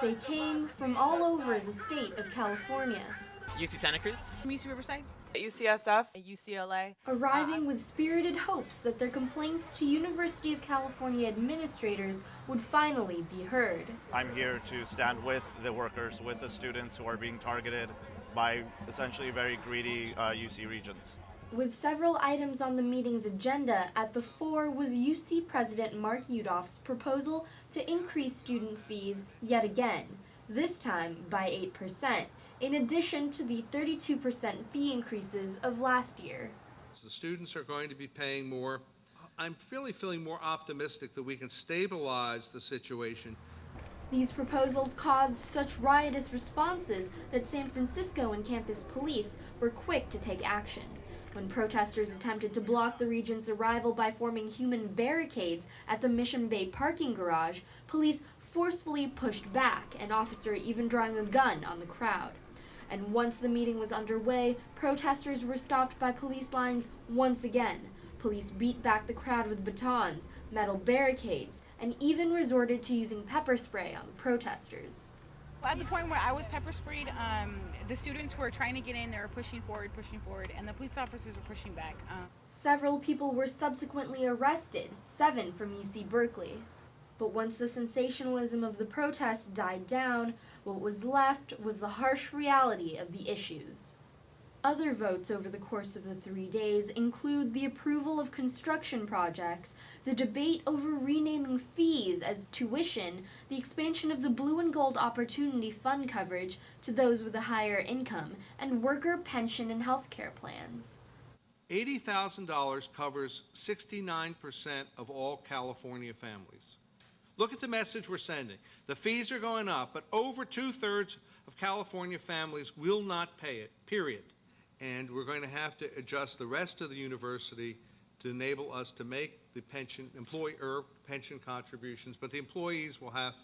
They came from all over the state of California, UC Santa Cruz, UC Riverside, UCSF, UCLA, arriving with spirited hopes that their complaints to University of California administrators would finally be heard. I'm here to stand with the workers, with the students who are being targeted by essentially very greedy UC Regents. With several items on the meeting's agenda, at the fore was UC President Yudof's proposal to increase student fees yet again, this time by 8%, in addition to the 32% fee increases of last year. So the students are going to be paying more. I'm really feeling more optimistic that we can stabilize the situation. These proposals caused such riotous responses that San Francisco and campus police were quick to take action. When protesters attempted to block the Regents' arrival by forming human barricades at the Mission Bay parking garage, police forcefully pushed back, an officer even drawing a gun on the crowd. And once the meeting was underway, protesters were stopped by police lines once again. Police beat back the crowd with batons, metal barricades, and even resorted to using pepper spray on the protesters. At the point where I was pepper sprayed, the students who were trying to get in, they were pushing forward, and the police officers were pushing back. Several people were subsequently arrested, 7 from UC Berkeley. But once the sensationalism of the protests died down, what was left was the harsh reality of the issues. Other votes over the course of the 3 days include the approval of construction projects, the debate over renaming fees as tuition, the expansion of the Blue and Gold Opportunity Fund coverage to those with a higher income, and worker pension and health care plans. $80,000 covers 69% of all California families. Look at the message we're sending. The fees are going up, but over 2/3 of California families will not pay it, period. And we're going to have to adjust the rest of the university to enable us to make the employer pension contributions, but the employees will have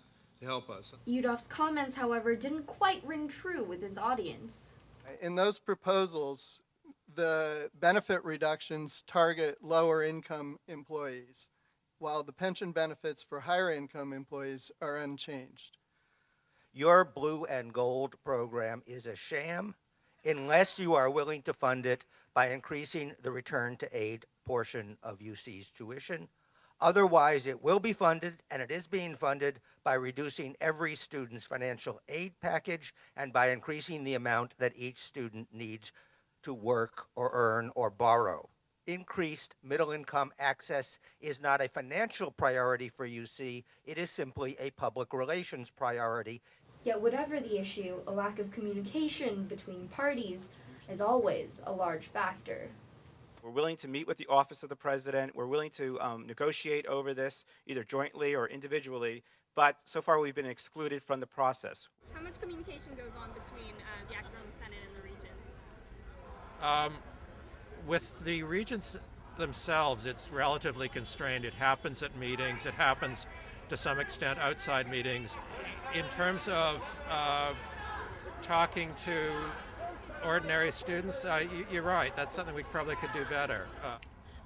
to help us. Yudof's comments, however, didn't quite ring true with his audience. In those proposals, the benefit reductions target lower income employees, while the pension benefits for higher income employees are unchanged. Your Blue and Gold program is a sham unless you are willing to fund it by increasing the return to aid portion of UC's tuition. Otherwise, it will be funded, and it is being funded, by reducing every student's financial aid package and by increasing the amount that each student needs to work or earn or borrow. Increased middle-income access is not a financial priority for UC, it is simply a public relations priority. Yet whatever the issue, a lack of communication between parties is always a large factor. We're willing to meet with the Office of the President. We're willing to negotiate over this, either jointly or individually, but so far we've been excluded from the process. How much communication goes on between the academic senate and the regents? With the regents themselves, it's relatively constrained. It happens at meetings. It happens to some extent outside meetings. In terms of talking to ordinary students, you're right. That's something we probably could do better.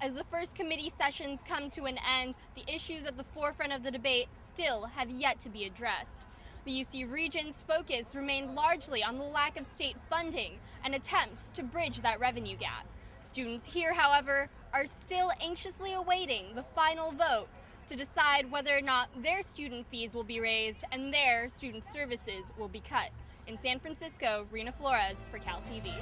As the first committee sessions come to an end, the issues at the forefront of the debate still have yet to be addressed. The UC Regents' focus remained largely on the lack of state funding and attempts to bridge that revenue gap. Students here, however, are still anxiously awaiting the final vote to decide whether or not their student fees will be raised and their student services will be cut. In San Francisco, Reena Flores for CalTV.